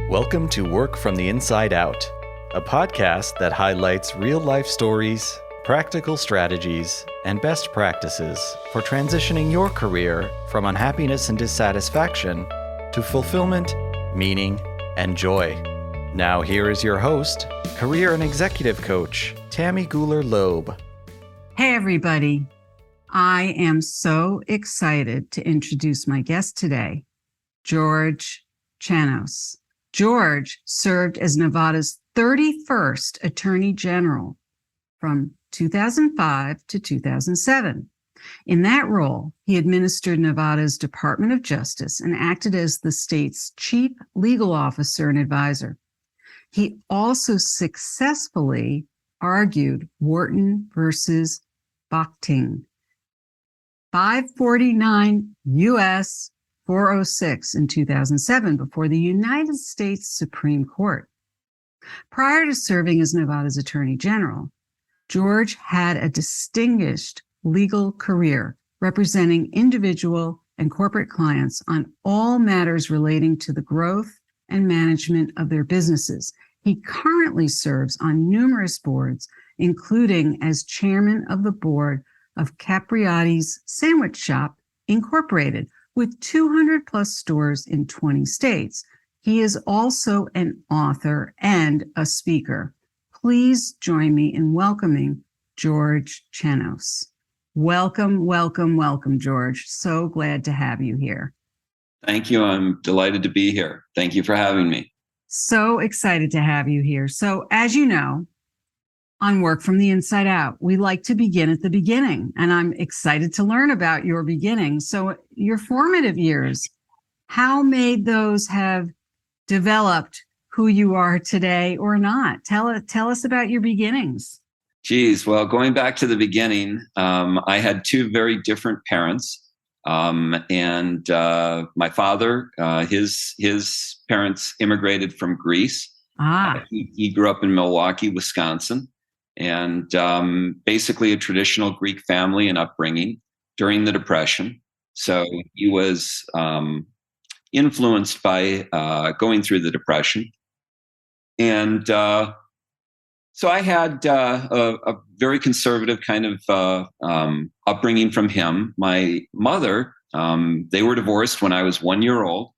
Welcome to Work from the Inside Out, a podcast that highlights real-life stories, practical strategies, and best practices for transitioning your career from unhappiness and dissatisfaction to fulfillment, meaning, and joy. Now here is your host, career and executive coach, Tammy Guler-Loeb. Hey everybody, I am so excited to introduce my guest today, George Chanos. George served as Nevada's 31st Attorney General from 2005 to 2007. In that role, he administered Nevada's Department of Justice and acted as the state's chief legal officer and advisor. He also successfully argued Wharton versus Bochting, 549 U.S. 406 in 2007 before the United States Supreme Court. Prior to serving as Nevada's Attorney General, George had a distinguished legal career representing individual and corporate clients on all matters relating to the growth and management of their businesses. He currently serves on numerous boards, including as chairman of the board of Capriotti's Sandwich Shop, Incorporated, with 200 plus stores in 20 states. He is also an author and a speaker. Please join me in welcoming George Chanos. Welcome, welcome, welcome, George. So glad to have you here. Thank you. I'm delighted to be here. Thank you for having me. So excited to have you here. So as you know, on Work from the Inside Out, we like to begin at the beginning, and I'm excited to learn about your beginning. So your formative years, how may those have developed who you are today or not? Tell us about your beginnings. Geez, well, going back to the beginning, I had two very different parents. And my father, his parents immigrated from Greece. He grew up in Milwaukee, Wisconsin, and basically a traditional Greek family and upbringing during the Depression. So he was influenced by going through the Depression. And so I had a very conservative kind of upbringing from him. My mother, they were divorced when I was 1 year old.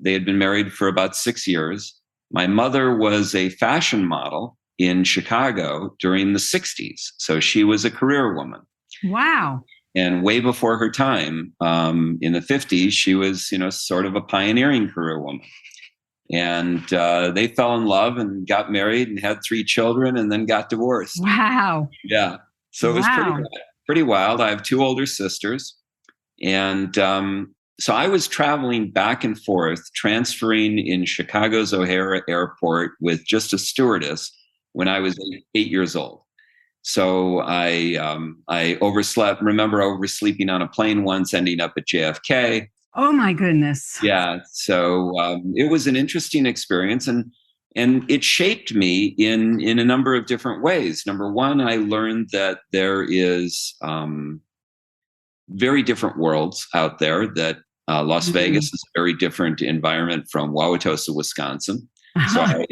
They had been married for about 6 years. My mother was a fashion model in Chicago during the 60s. So she was a career woman. Wow. And way before her time, in the 50s, she was, sort of a pioneering career woman. And they fell in love and got married and had 3 children and then got divorced. Wow. Yeah. So it was pretty wild. I have 2 older sisters. And so I was traveling back and forth, transferring in Chicago's O'Hare Airport with just a stewardess when I was 8 years old. So I remember oversleeping on a plane once, ending up at JFK. Oh my goodness. Yeah. So it was an interesting experience, and it shaped me in a number of different ways. Number one, I learned that there is very different worlds out there, that Las Vegas is a very different environment from Wauwatosa, Wisconsin. So I,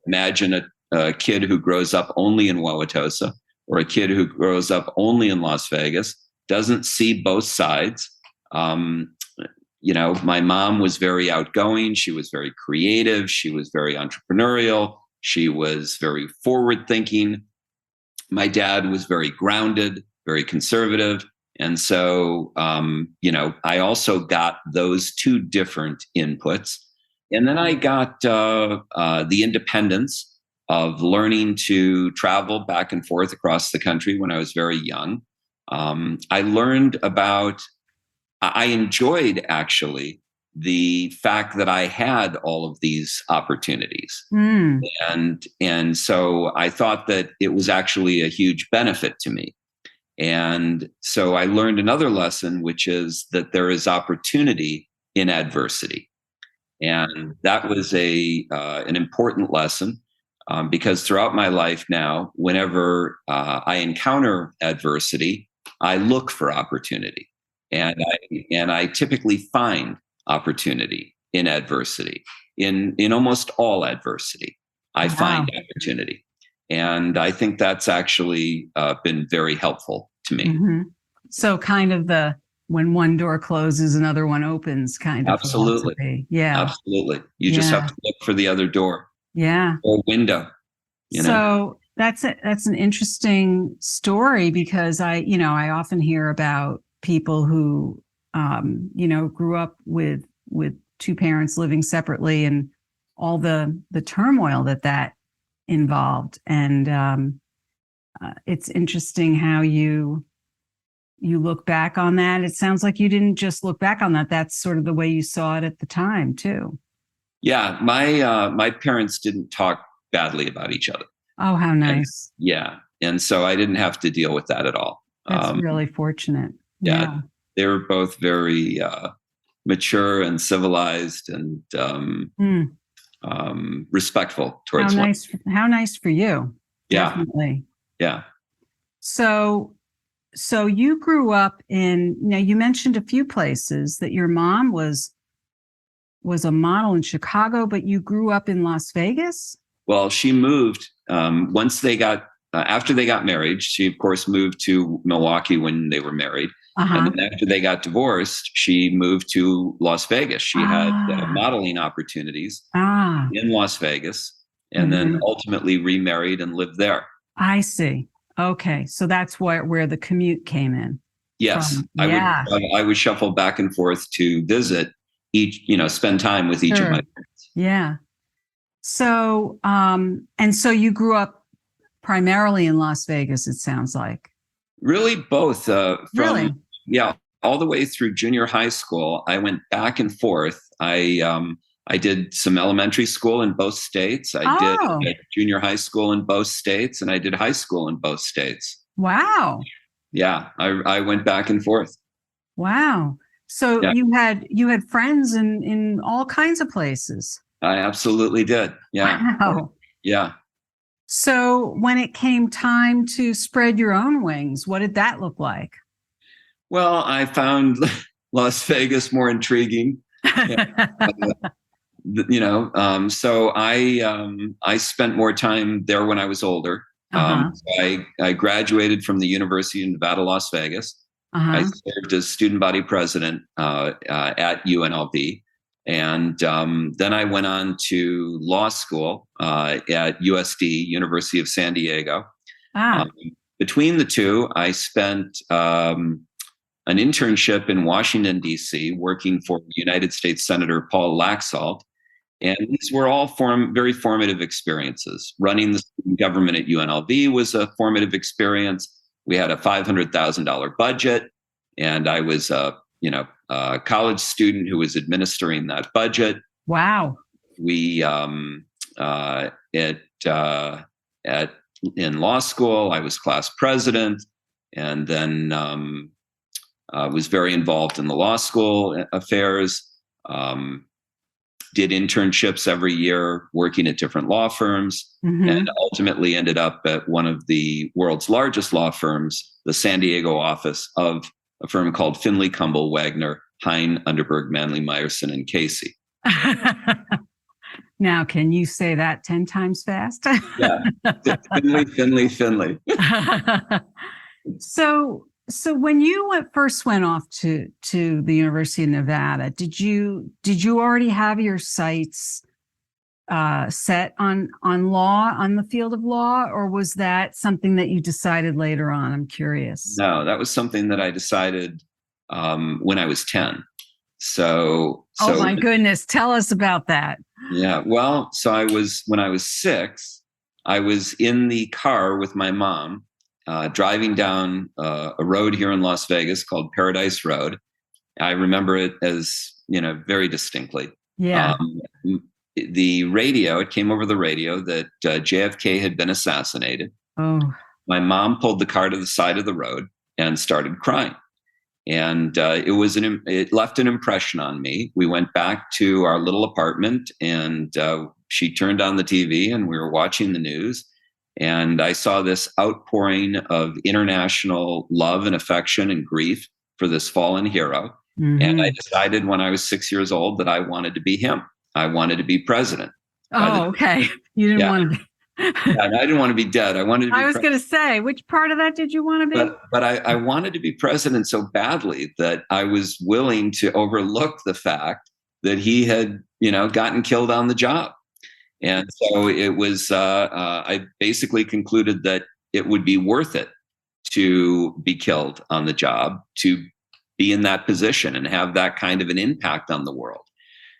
imagine a kid who grows up only in Wauwatosa or a kid who grows up only in Las Vegas, doesn't see both sides. My mom was very outgoing. She was very creative. She was very entrepreneurial. She was very forward thinking. My dad was very grounded, very conservative. And so, I also got those two different inputs. And then I got the independence of learning to travel back and forth across the country when I was very young. I enjoyed actually the fact that I had all of these opportunities. And so I thought that it was actually a huge benefit to me. And so I learned another lesson, which is that there is opportunity in adversity. And that was an important lesson because throughout my life now, whenever I encounter adversity, I look for opportunity. And I typically find opportunity in adversity. in almost all adversity, I find opportunity. And I think that's actually been very helpful to me. Mm-hmm. So kind of when one door closes, another one opens kind of Absolutely. philosophy. Yeah. Absolutely. You just have to look for the other door. Yeah. Or window. So that's an interesting story, because I often hear about people who, grew up with two parents living separately, and all the turmoil that involved. And it's interesting how you look back on that. It sounds like you didn't just look back on that. That's sort of the way you saw it at the time too. Yeah. My parents didn't talk badly about each other. Oh, how nice. And so I didn't have to deal with that at all. That's really fortunate. Yeah. They were both very mature and civilized and respectful towards one. How nice for you. Yeah. Definitely. Yeah. So you grew up now you mentioned a few places that your mom was a model in Chicago, but you grew up in Las Vegas? Well, she moved once after they got married. She, of course, moved to Milwaukee when they were married. And then after they got divorced, she moved to Las Vegas. She had modeling opportunities in Las Vegas, and then ultimately remarried and lived there. I see. Okay. So that's where the commute came in. Yes. I would shuffle back and forth to visit spend time with each of my parents. Yeah. So, so you grew up primarily in Las Vegas, it sounds like. Really both. Really? Yeah. All the way through junior high school, I went back and forth. I did some elementary school in both states. I did junior high school in both states, and I did high school in both states. Wow. Yeah. I went back and forth. Wow. So you had friends in all kinds of places. I absolutely did. Yeah. Wow. Yeah. So when it came time to spread your own wings, what did that look like? Well, I found Las Vegas more intriguing. So I spent more time there when I was older. So I graduated from the University of Nevada, Las Vegas. I served as student body president at UNLV. And then I went on to law school at USD, University of San Diego. Between the two, I spent an internship in Washington, D.C., working for United States Senator Paul Laxalt. And these were all very formative experiences. Running the student government at UNLV was a formative experience. We had a $500,000 budget, and I was a college student who was administering that budget. Wow. We in law school, I was class president, and then was very involved in the law school affairs. Did internships every year, working at different law firms, and ultimately ended up at one of the world's largest law firms, the San Diego office of a firm called Finley, Cumble, Wagner, Hein, Underberg, Manley, Meyerson, and Casey. Now, can you say that 10 times fast? Yeah, Finley. So when you first went off to the University of Nevada, did you already have your sights set on law, on the field of law, or was that something that you decided later on? I'm curious. No, that was something that I decided when I was 10. So oh my goodness, tell us about that. Yeah, well, when I was 6, I was in the car with my mom, driving down a road here in Las Vegas called Paradise Road. I remember it as, very distinctly. Yeah. The radio, it came over the radio that JFK had been assassinated. Oh. My mom pulled the car to the side of the road and started crying. And it left an impression on me. We went back to our little apartment, and she turned on the TV, and we were watching the news. And I saw this outpouring of international love and affection and grief for this fallen hero. And I decided when I was 6 years old that I wanted to be him. I wanted to be president. Okay. You didn't want to be. And I didn't want to be dead. I wanted to be I was going to say, which part of that did you want to be? But I wanted to be president so badly that I was willing to overlook the fact that he had, gotten killed on the job. And so it was, I basically concluded that it would be worth it to be killed on the job, to be in that position and have that kind of an impact on the world.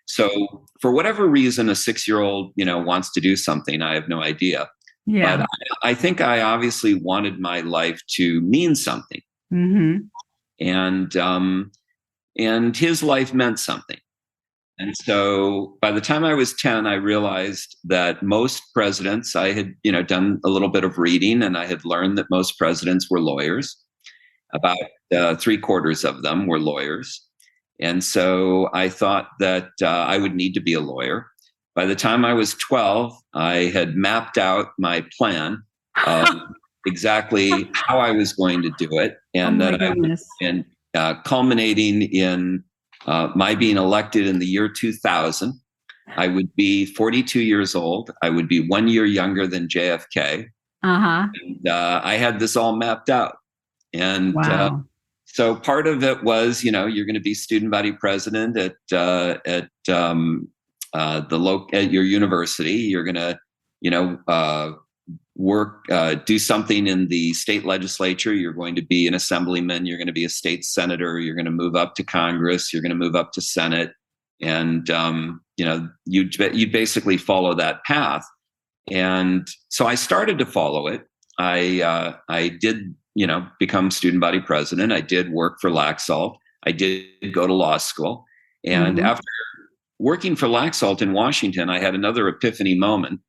So for whatever reason, a 6-year-old, wants to do something, I have no idea. Yeah. But I think I obviously wanted my life to mean something. Mm-hmm. And his life meant something. And so by the time I was 10, I realized that most presidents, I had, done a little bit of reading, and I had learned that most presidents were lawyers. About 3/4 of them were lawyers. And so I thought that I would need to be a lawyer. By the time I was 12, I had mapped out my plan of exactly how I was going to do it, and culminating in my being elected in the year 2000. I would be 42 years old. I would be 1 year younger than JFK. Uh-huh. And I had this all mapped out. And wow. So part of it was, you're going to be student body president at your university. You're going to, work, do something in the state legislature. You're going to be an assemblyman. You're going to be a state senator. You're going to move up to Congress. You're going to move up to Senate. And, you basically follow that path. And so I started to follow it. I did, become student body president. I did work for Laxalt. I did go to law school. And after working for Laxalt in Washington, I had another epiphany moment.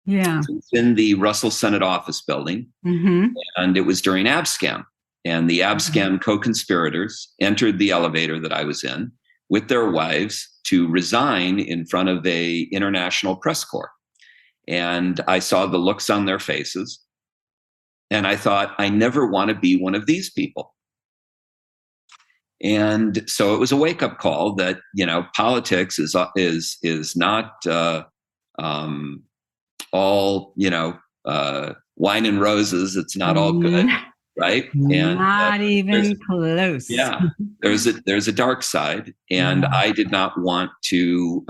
Yeah. It was in the Russell Senate office building. And it was during Abscam. And the Abscam co-conspirators entered the elevator that I was in with their wives to resign in front of a international press corps. And I saw the looks on their faces. And I thought, I never want to be one of these people. And so it was a wake-up call that, politics is not all, wine and roses. It's not all good, right? And not even close. Yeah, there's a dark side, and I did not want to,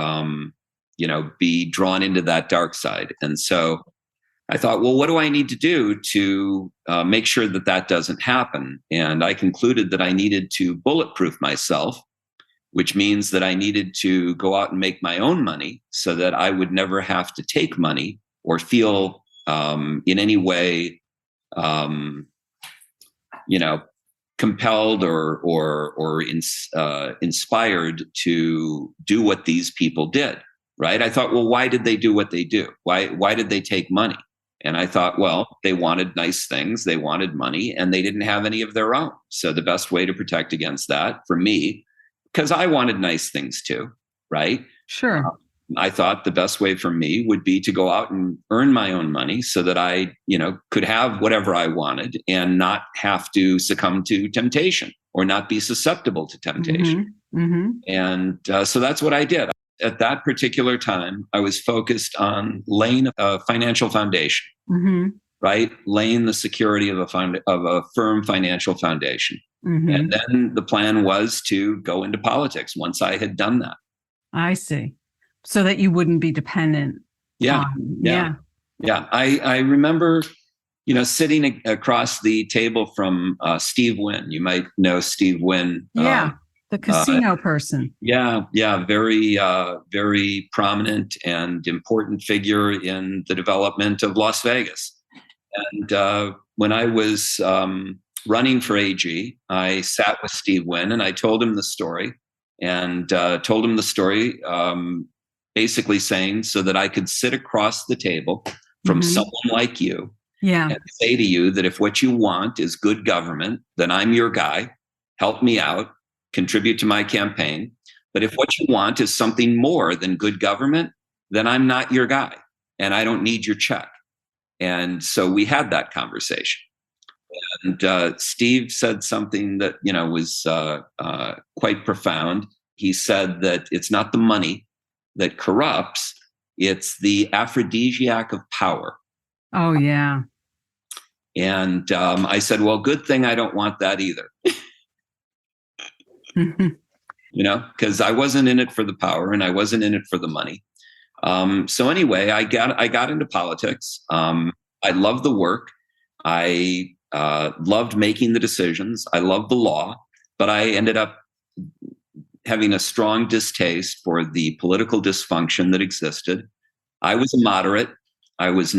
be drawn into that dark side. And so I thought, well, what do I need to do to make sure that that doesn't happen? And I concluded that I needed to bulletproof myself, which means that I needed to go out and make my own money so that I would never have to take money or feel in any way, compelled or inspired to do what these people did. Right? I thought, well, why did they do what they do? Why did they take money? And I thought, well, they wanted nice things, they wanted money, and they didn't have any of their own. So the best way to protect against that for me, because I wanted nice things too, right? Sure. I thought the best way for me would be to go out and earn my own money so that I, could have whatever I wanted and not have to succumb to temptation or not be susceptible to temptation. And so that's what I did. At that particular time, I was focused on laying a financial foundation, right? Laying the security of a firm financial foundation. And then the plan was to go into politics once I had done that. I see. So that you wouldn't be dependent. Yeah. I remember, sitting across the table from Steve Wynn. You might know Steve Wynn. The casino person. Yeah. Very, very prominent and important figure in the development of Las Vegas. And when I was running for AG, I sat with Steve Wynn and I told him the story basically saying so that I could sit across the table from someone like you and say to you that if what you want is good government, then I'm your guy. Help me out. Contribute to my campaign. But if what you want is something more than good government, then I'm not your guy and I don't need your check. And so we had that conversation. And Steve said something that, was quite profound. He said that it's not the money that corrupts. It's the aphrodisiac of power. Oh, yeah. And I said, well, good thing I don't want that either. Because I wasn't in it for the power and I wasn't in it for the money. So anyway, I got into politics. I loved the work. I loved making the decisions. I loved the law, but I ended up having a strong distaste for the political dysfunction that existed. I was a moderate. I was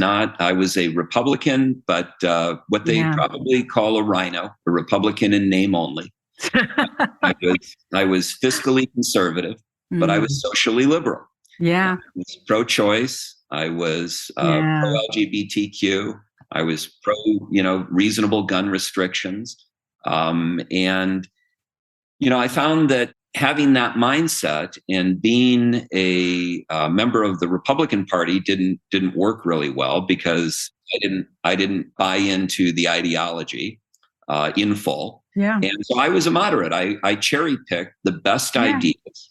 a Republican, but what they probably call a rhino, a Republican in name only. I was fiscally conservative, but I was socially liberal. Yeah. I was pro-choice. I was pro-LGBTQ. I was pro, reasonable gun restrictions. And I found that having that mindset and being a member of the Republican Party didn't work really well because I didn't buy into the ideology in full. Yeah. And so I was a moderate. I cherry picked the best ideas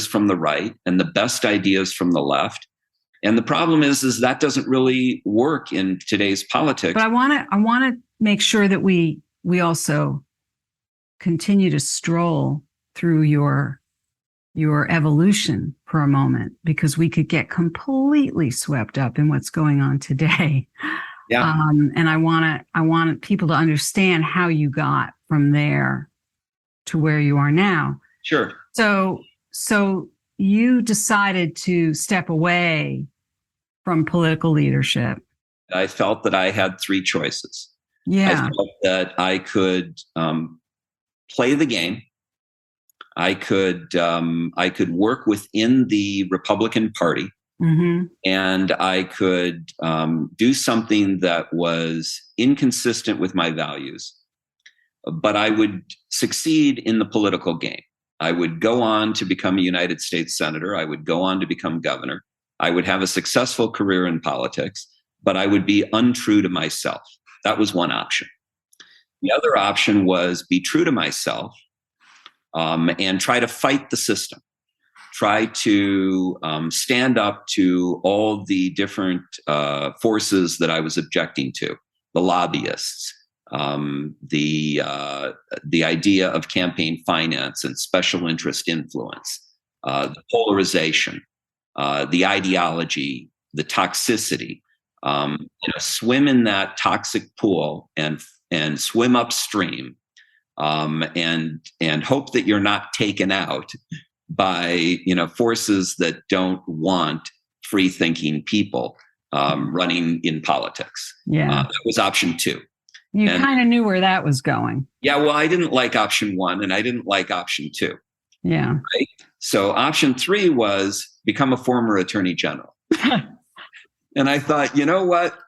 from the right and the best ideas from the left. And the problem is that doesn't really work in today's politics. But I want to make sure that we also continue to stroll through your evolution for a moment, because we could get completely swept up in what's going on today. Yeah. And I want people to understand how you got from there to where you are now. Sure. So you decided to step away from political leadership. I felt that I had three choices. Yeah. I felt that I could play the game. I could work within the Republican Party, and I could do something that was inconsistent with my values, but I would succeed in the political game. I would go on to become a United States senator. I would go on to become governor. I would have a successful career in politics, but I would be untrue to myself. That was one option. The other option was be true to myself and try to fight the system, try to stand up to all the different forces that I was objecting to, the lobbyists, the idea of campaign finance and special interest influence, the polarization, the ideology, the toxicity. Swim in that toxic pool and swim upstream, and hope that you're not taken out by forces that don't want free thinking people running in politics. Yeah, that was option two. You kind of knew where that was going. Yeah, well, I didn't like option one, and I didn't like option two. Yeah. Right. So option three was become a former attorney general. And I thought, you know what?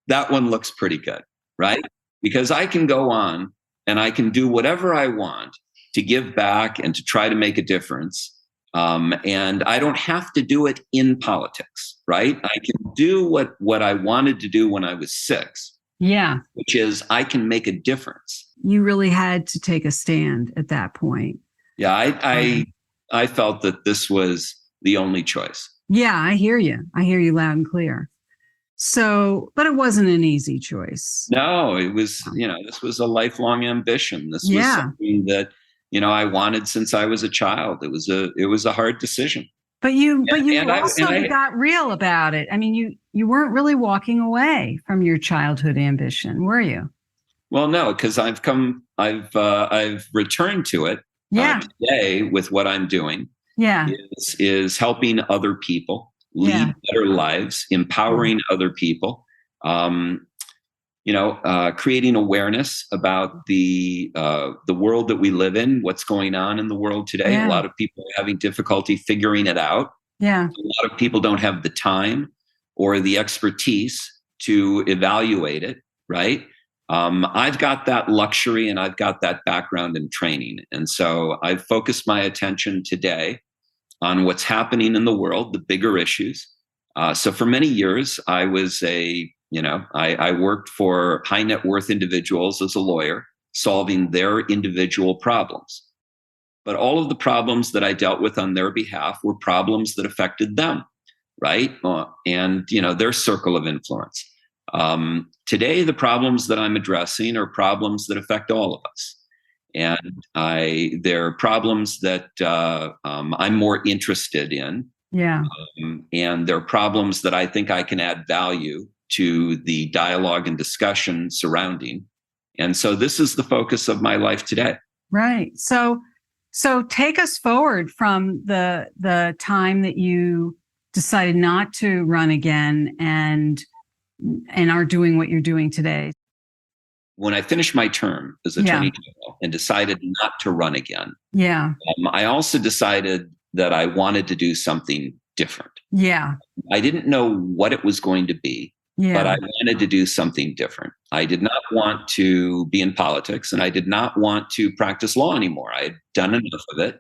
That one looks pretty good, right? Because I can go on and I can do whatever I want to give back and to try to make a difference. And I don't have to do it in politics, right? I can do what I wanted to do when I was 6. Yeah. Which is I can make a difference. You really had to take a stand at that point. Yeah, I felt that this was the only choice. Yeah, I hear you. I hear you loud and clear. So, but it wasn't an easy choice. No, it was, this was a lifelong ambition. This was something that, I wanted since I was a child. It was a hard decision. But you also got real about it. I mean, you weren't really walking away from your childhood ambition, were you? Well, no, because I've returned to it today with what I'm doing. Yeah. Is helping other people lead better lives, empowering other people, creating awareness about the world that we live in, what's going on in the world today. Yeah. A lot of people are having difficulty figuring it out. Yeah. A lot of people don't have the time or the expertise to evaluate it, right? I've got that luxury and I've got that background and training. And so I've focused my attention today on what's happening in the world, the bigger issues. So for many years, I was I worked for high net worth individuals as a lawyer, solving their individual problems. but all of the problems that I dealt with on their behalf were problems that affected them, right? And their circle of influence. Today, the problems that I'm addressing are problems that affect all of us. And they're problems that I'm more interested in. Yeah. And they're problems that I think I can add value to the dialogue and discussion surrounding. And so this is the focus of my life today. Right. So take us forward from the time that you decided not to run again and are doing what you're doing today. When I finished my term as Attorney General and decided not to run again, I also decided that I wanted to do something different. I didn't know what it was going to be, but I wanted to do something different. I did not want to be in politics, and I did not want to practice law anymore. I had done enough of it,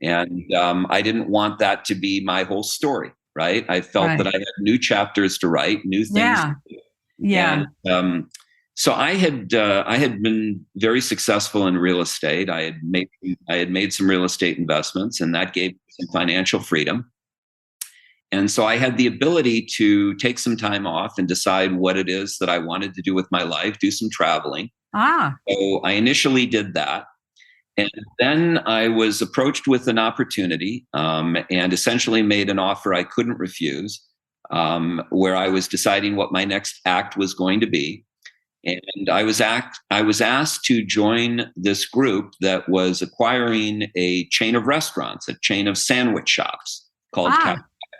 and I didn't want that to be my whole story, right? I felt that I had new chapters to write, new things to do. And so I had been very successful in real estate. I had made some real estate investments, and that gave me some financial freedom. And so I had the ability to take some time off and decide what it is that I wanted to do with my life, do some traveling. So I initially did that. And then I was approached with an opportunity and essentially made an offer I couldn't refuse, where I was deciding what my next act was going to be. And I was asked to join this group that was acquiring a chain of restaurants, a chain of sandwich shops called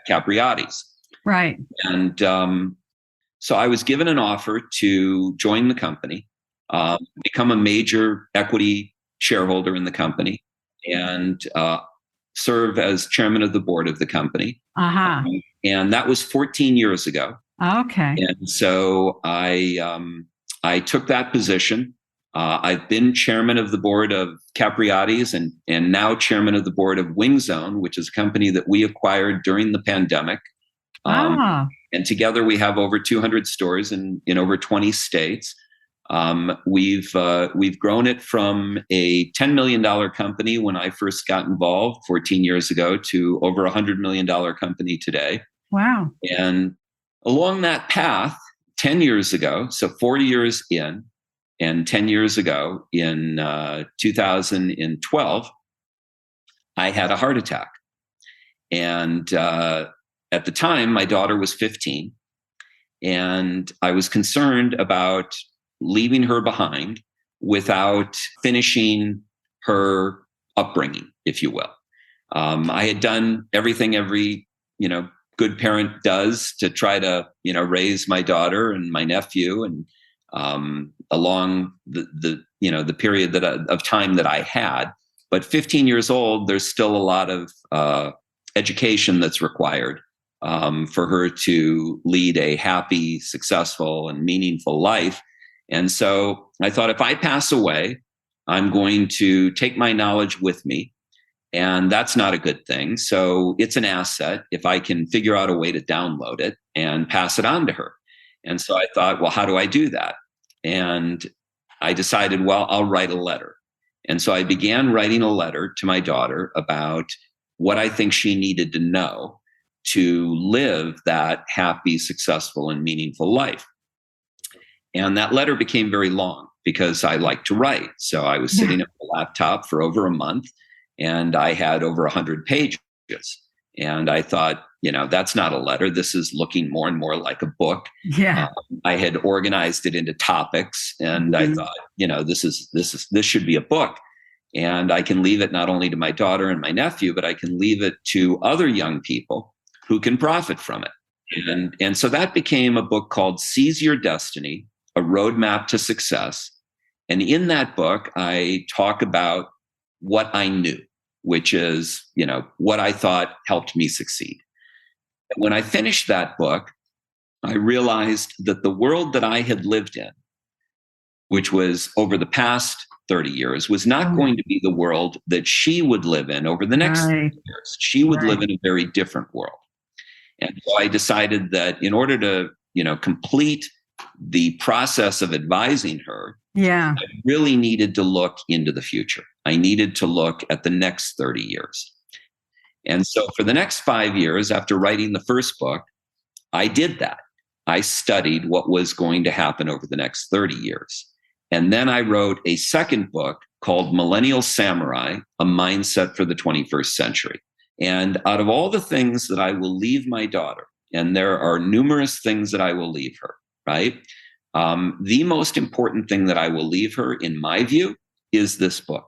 Capriotti's. Right. And so I was given an offer to join the company, become a major equity shareholder in the company, and serve as chairman of the board of the company. And that was 14 years ago. Okay. And so I took that position. I've been chairman of the board of Capriotti's and now chairman of the board of Wing Zone, which is a company that we acquired during the pandemic. And together we have over 200 stores in over 20 states. We've grown it from a $10 million company when I first got involved 14 years ago to over a $100 million company today. Wow. And along that path, 10 years ago, so 40 years in, and 10 years ago in 2012, I had a heart attack. And at the time, my daughter was 15, and I was concerned about leaving her behind without finishing her upbringing, if you will. I had done everything every, good parent does to try to, raise my daughter and my nephew, and along the period of time that I had. But 15 years old, there's still a lot of education that's required for her to lead a happy, successful, and meaningful life. And so I thought, if I pass away, I'm going to take my knowledge with me. And that's not a good thing. So it's an asset if I can figure out a way to download it and pass it on to her. And so I thought, well, how do I do that? And I decided, well, I'll write a letter. And so I began writing a letter to my daughter about what I think she needed to know to live that happy, successful, and meaningful life. And that letter became very long because I like to write. So I was sitting at my laptop for over a month, and I had over 100 pages. And I thought, that's not a letter. This is looking more and more like a book. I had organized it into topics, and I thought, this should be a book. And I can leave it not only to my daughter and my nephew, but I can leave it to other young people who can profit from it. And so that became a book called Seize Your Destiny, A Roadmap to Success. And in that book, I talk about what I knew, which is, what I thought helped me succeed. And when I finished that book, I realized that the world that I had lived in, which was over the past 30 years, was not going to be the world that she would live in over the next 30 years. She would live in a very different world. And so I decided that in order to, complete the process of advising her, Yeah. I really needed to look into the future. I needed to look at the next 30 years. And so for the next 5 years after writing the first book, I did that. I studied what was going to happen over the next 30 years. And then I wrote a second book called Millennial Samurai, A Mindset for the 21st Century. And out of all the things that I will leave my daughter, and there are numerous things that I will leave her, right? The most important thing that I will leave her, in my view, is this book.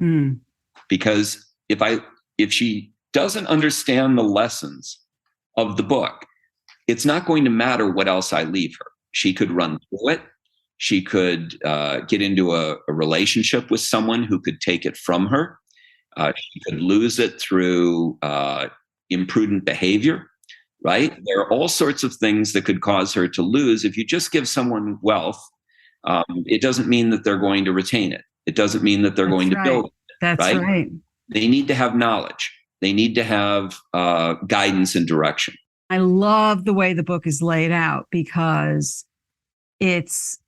Mm. Because if she doesn't understand the lessons of the book, it's not going to matter what else I leave her. She could run through it. She could get into a relationship with someone who could take it from her. She could lose it through imprudent behavior, right? There are all sorts of things that could cause her to lose. If you just give someone wealth, it doesn't mean that they're going to retain it. It doesn't mean that they're going to build it. That's right. They need to have knowledge. They need to have guidance and direction. I love the way the book is laid out because it's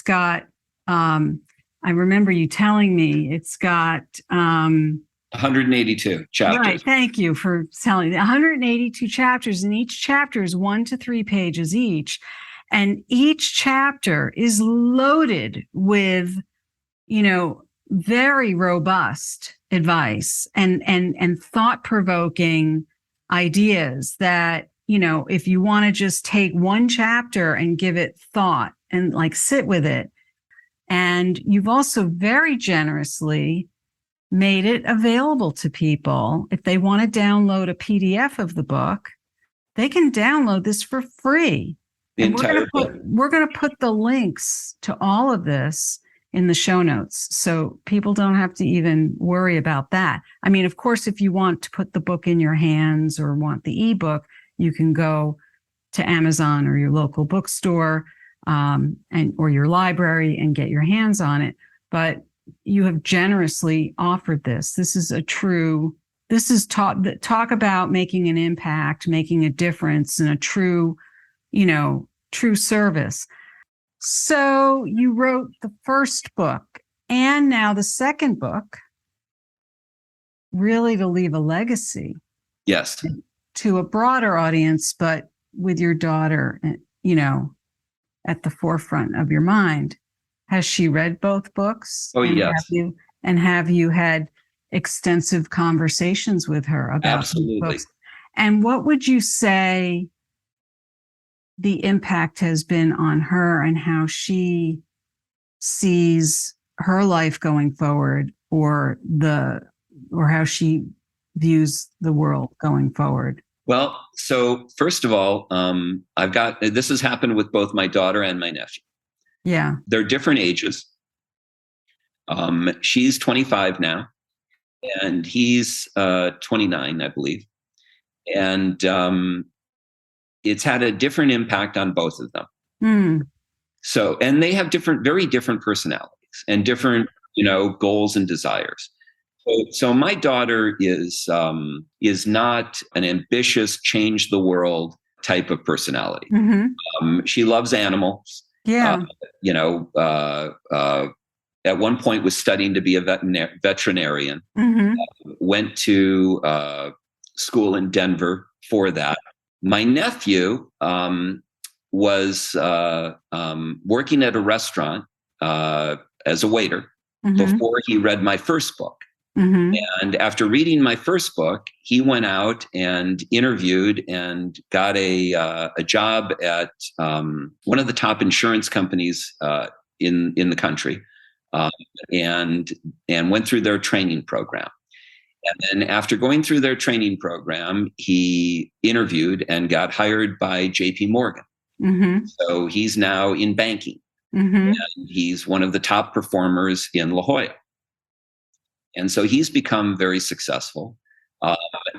got, I remember you telling me it's got 182 chapters. Right. Thank you for telling me. 182 chapters, and each chapter is 1 to 3 pages each. And each chapter is loaded with, very robust advice and thought-provoking ideas that, if you want to just take one chapter and give it thought and sit with it. And you've also very generously made it available to people. If they want to download a PDF of the book, they can download this for free. And we're going to put the links to all of this in the show notes, so people don't have to even worry about that. I mean, of course, if you want to put the book in your hands or want the ebook, you can go to Amazon or your local bookstore or your library and get your hands on it. But you have generously offered this. This is talk about making an impact, making a difference, and a true service. So you wrote the first book and now the second book, really to leave a legacy. Yes. To a broader audience, but with your daughter, at the forefront of your mind. Has she read both books? Oh, yes. Have you had extensive conversations with her about Absolutely. books? And what would you say the impact has been on her and how she sees her life going forward, or how she views the world going forward? Well, so first of all, this has happened with both my daughter and my nephew. Yeah. They're different ages. She's 25 now and he's 29, I believe. And it's had a different impact on both of them. Mm. So, and they have very different personalities and different, goals and desires. So my daughter is not an ambitious, change the world type of personality. Mm-hmm. She loves animals. Yeah. At one point was studying to be a veterinarian. Mm-hmm. Went to school in Denver for that. My nephew was working at a restaurant as a waiter before he read my first book. Mm-hmm. And after reading my first book, he went out and interviewed and got a job at one of the top insurance companies in the country, and went through their training program. And then after going through their training program, he interviewed and got hired by JP Morgan. Mm-hmm. So he's now in banking. Mm-hmm. And he's one of the top performers in La Jolla. And so he's become very successful.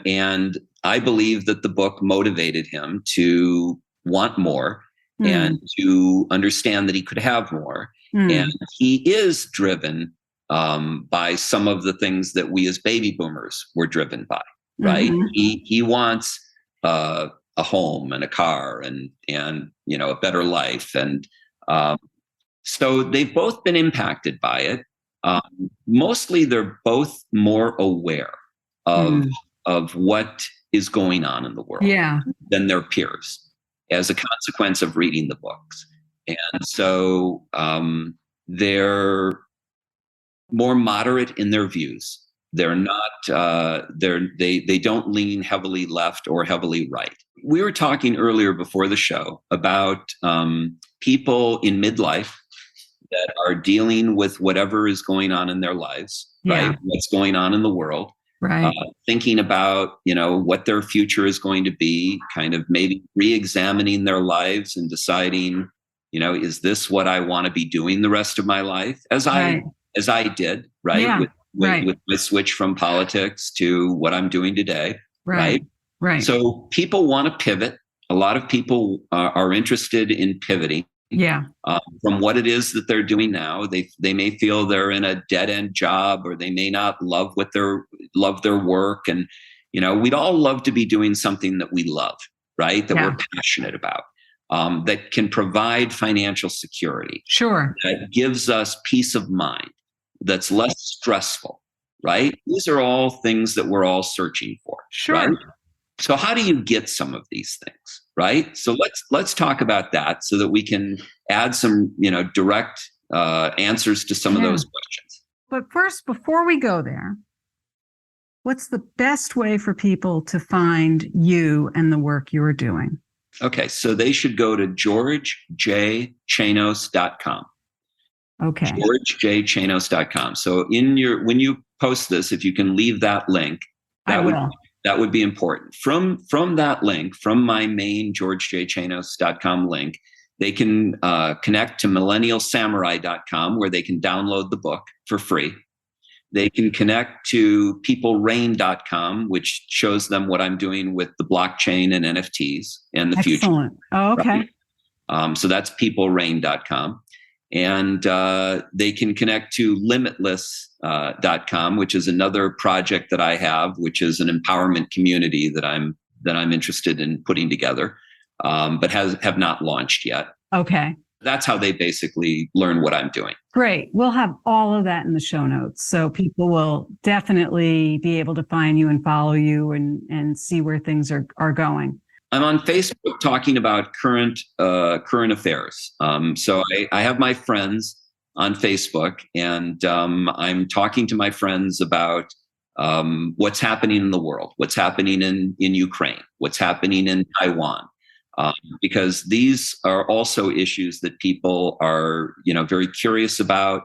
And I believe that the book motivated him to want more and to understand that he could have more. And he is driven by some of the things that we as baby boomers were driven by, right? Mm-hmm. He wants a home and a car and a better life. And so they've both been impacted by it. Mostly they're both more aware of what is going on in the world than their peers as a consequence of reading the books. And so they're more moderate in their views. They're not, they don't lean heavily left or heavily right. We were talking earlier before the show about people in midlife that are dealing with whatever is going on in their lives, right? What's going on in the world, right? Thinking about, what their future is going to be, kind of maybe re-examining their lives and deciding, is this what I want to be doing the rest of my life? As I did, right? Yeah. With my switch from politics to what I'm doing today, right? So people want to pivot. A lot of people are interested in pivoting. From what it is that they're doing now. They may feel they're in a dead end job, or they may not love their work. And, we'd all love to be doing something that we love, right? That we're passionate about, that can provide financial security. Sure. That gives us peace of mind, that's less stressful, right? These are all things that we're all searching for. Sure. Right? So how do you get some of these things, right? So let's talk about that so that we can add some, direct answers to some of those questions. But first, before we go there, what's the best way for people to find you and the work you're doing? Okay, so they should go to georgejchanos.com. Okay. georgejchanos.com. So when you post this, if you can leave that link, that would be important. From that link, from my main georgejchanos.com link, they can connect to millennialsamurai.com, where they can download the book for free. They can connect to peoplereign.com, which shows them what I'm doing with the blockchain and NFTs and the future. Excellent. Oh, okay. Right? So that's peoplereign.com. And they can connect to limitless.com, which is another project that I have, which is an empowerment community that I'm interested in putting together, but have not launched yet. Okay. That's how they basically learn what I'm doing. Great. We'll have all of that in the show notes, so people will definitely be able to find you and follow you and see where things are going. I'm on Facebook talking about current affairs. So I have my friends on Facebook, and I'm talking to my friends about what's happening in the world, what's happening in Ukraine, what's happening in Taiwan, because these are also issues that people are, very curious about.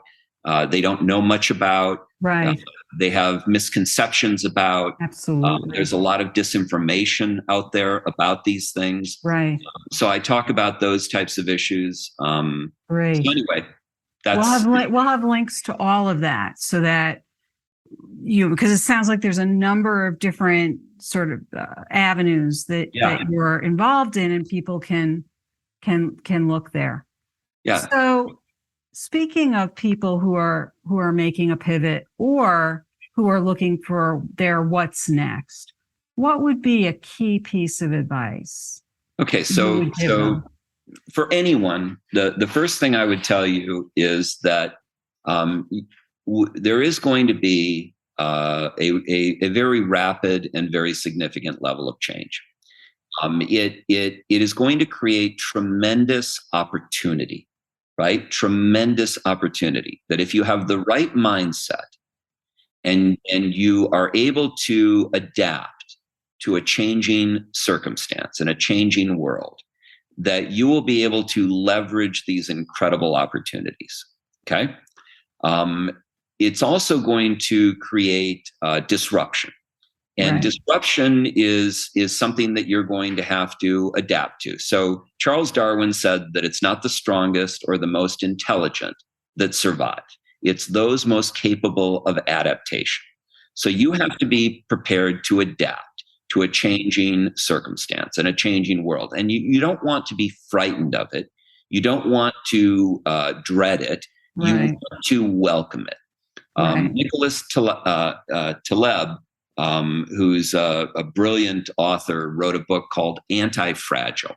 They don't know much about. Right. They have misconceptions about. Absolutely. There's a lot of disinformation out there about these things. Right. So I talk about those types of issues. Great. So anyway, that's we'll have links to all of that, so that because it sounds like there's a number of different sort of avenues that you're involved in, and people can look there. Yeah. So, speaking of people who are making a pivot or who are looking for their what's next, what would be a key piece of advice? Okay, so for anyone, the first thing I would tell you is that there is going to be a very rapid and very significant level of change. It is going to create tremendous opportunity. Right? Tremendous opportunity that if you have the right mindset and you are able to adapt to a changing circumstance and a changing world, that you will be able to leverage these incredible opportunities. Okay. It's also going to create disruption. And disruption is something that you're going to have to adapt to. So Charles Darwin said that it's not the strongest or the most intelligent that survive. It's those most capable of adaptation. So you have to be prepared to adapt to a changing circumstance and a changing world. And you don't want to be frightened of it. You don't want to dread it. You want to welcome it. Nicholas Taleb who's a brilliant author, wrote a book called Anti-Fragile.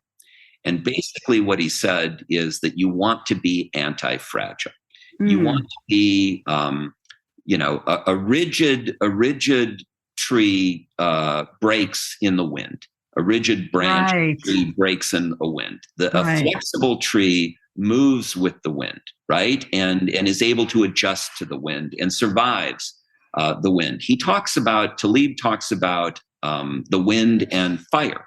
And basically what he said is that you want to be anti-fragile. You want to be, a rigid tree breaks in the wind. A rigid branch tree breaks in a wind. A flexible tree moves with the wind, right? And is able to adjust to the wind and survives the wind. Talib talks about the wind and fire.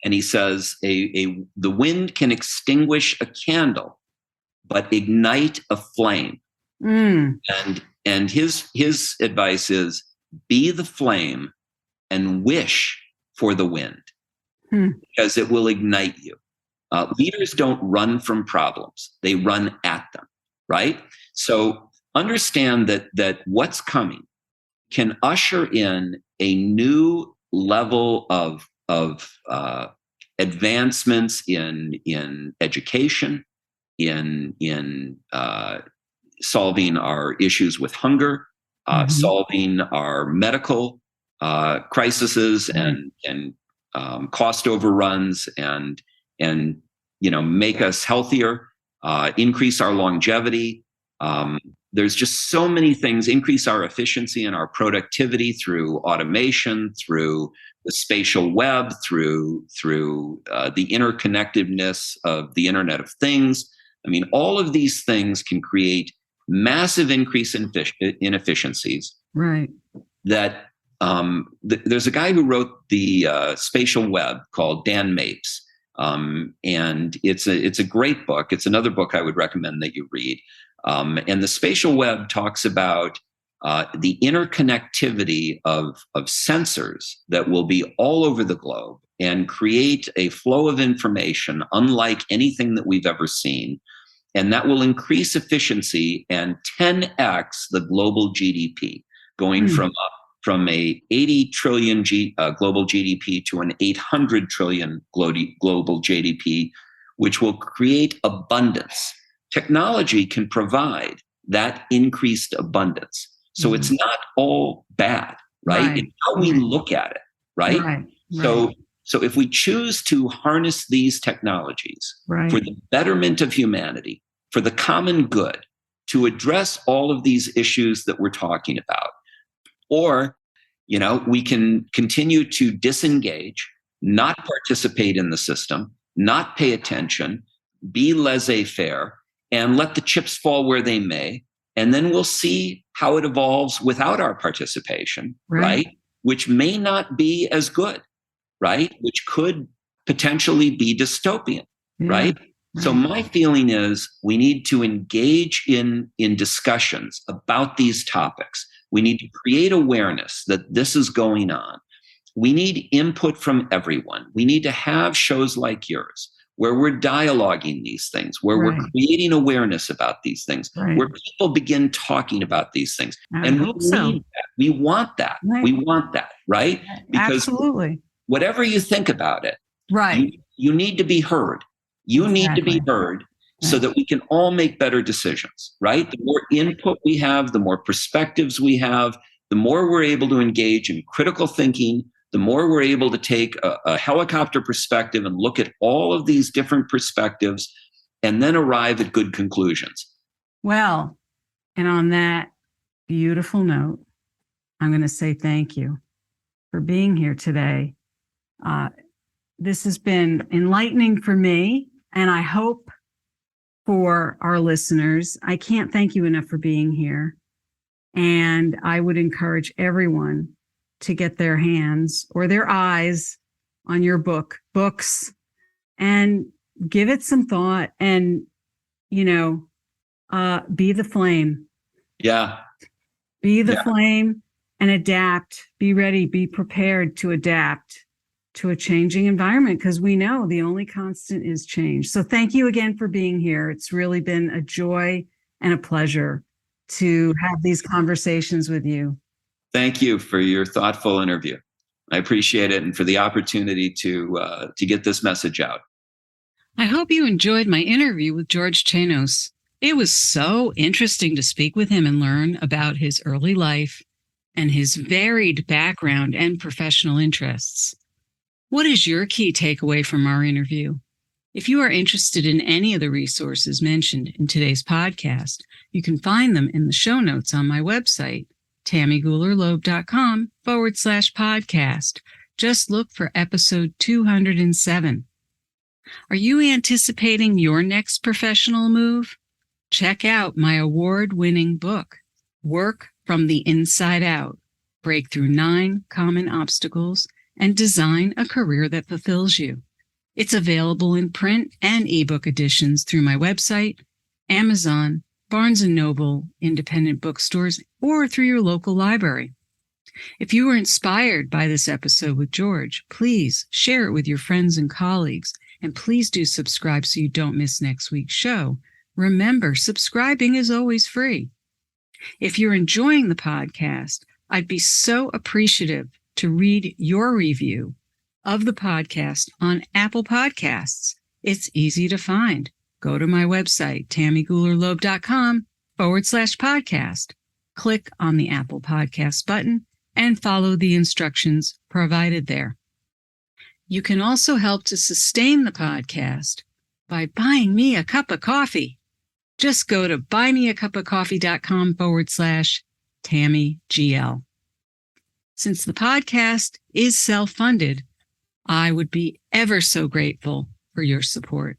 And he says the wind can extinguish a candle, but ignite a flame. And his advice is be the flame and wish for the wind, because it will ignite you. Leaders don't run from problems; they run at them. Right. So understand that what's coming can usher in a new level of advancements in education, in solving our issues with hunger, solving our medical crises and cost overruns, and make us healthier, increase our longevity. There's just so many things, increase our efficiency and our productivity through automation, through the spatial web, through the interconnectedness of the Internet of Things. I mean, all of these things can create massive increase in efficiencies. Right. That there's a guy who wrote the spatial web called Dan Mapes. And it's a great book. It's another book I would recommend that you read. And the spatial web talks about the interconnectivity of sensors that will be all over the globe and create a flow of information unlike anything that we've ever seen. And that will increase efficiency and 10x the global GDP, going from a 80 trillion global GDP to an 800 trillion global GDP, which will create abundance. Technology can provide that increased abundance. So it's not all bad, right? It's how we look at it, right? So if we choose to harness these technologies for the betterment of humanity, for the common good, to address all of these issues that we're talking about, or, we can continue to disengage, not participate in the system, not pay attention, be laissez-faire, and let the chips fall where they may. And then we'll see how it evolves without our participation, right? Which may not be as good, right? Which could potentially be dystopian, right? So my feeling is we need to engage in discussions about these topics. We need to create awareness that this is going on. We need input from everyone. We need to have shows like yours where we're dialoguing these things, where we're creating awareness about these things, where people begin talking about these things. And we need that. We want that. We want that, right? Because whatever you think about it, you need to be heard. You need to be heard so that we can all make better decisions, right? The more input we have, the more perspectives we have, the more we're able to engage in critical thinking, the more we're able to take a helicopter perspective and look at all of these different perspectives and then arrive at good conclusions. Well, and on that beautiful note, I'm going to say thank you for being here today. This has been enlightening for me, and I hope for our listeners. I can't thank you enough for being here. And I would encourage everyone to get their hands or their eyes on your books and give it some thought and, be the flame. Yeah. Be the flame and adapt. Be ready. Be prepared to adapt to a changing environment, because we know the only constant is change. So thank you again for being here. It's really been a joy and a pleasure to have these conversations with you. Thank you for your thoughtful interview. I appreciate it, and for the opportunity to get this message out. I hope you enjoyed my interview with George Chanos. It was so interesting to speak with him and learn about his early life and his varied background and professional interests. What is your key takeaway from our interview? If you are interested in any of the resources mentioned in today's podcast, you can find them in the show notes on my website, tammygulerloeb.com/podcast. Just look for episode 207. Are you anticipating your next professional move? Check out my award-winning book, Work from the Inside Out: Break Through 9 Common Obstacles and Design a Career That Fulfills You. It's available in print and ebook editions through my website, Amazon, Barnes & Noble, independent bookstores, or through your local library. If you were inspired by this episode with George, please share it with your friends and colleagues, and please do subscribe so you don't miss next week's show. Remember, subscribing is always free. If you're enjoying the podcast, I'd be so appreciative to read your review of the podcast on Apple Podcasts. It's easy to find. Go to my website, tammygulerloeb.com/podcast. Click on the Apple Podcast button and follow the instructions provided there. You can also help to sustain the podcast by buying me a cup of coffee. Just go to buymeacup-of-coffee.com/TammyGL. Since the podcast is self-funded, I would be ever so grateful for your support.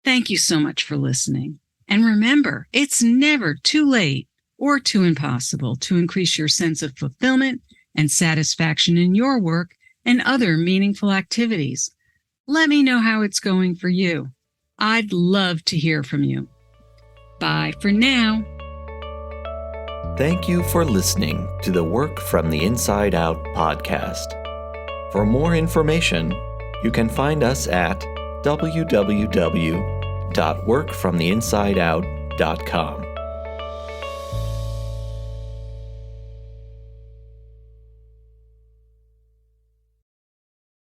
Thank you so much for listening. And remember, it's never too late or too impossible to increase your sense of fulfillment and satisfaction in your work and other meaningful activities. Let me know how it's going for you. I'd love to hear from you. Bye for now. Thank you for listening to the Work from the Inside Out podcast. For more information, you can find us at www.workfromtheinsideout.com.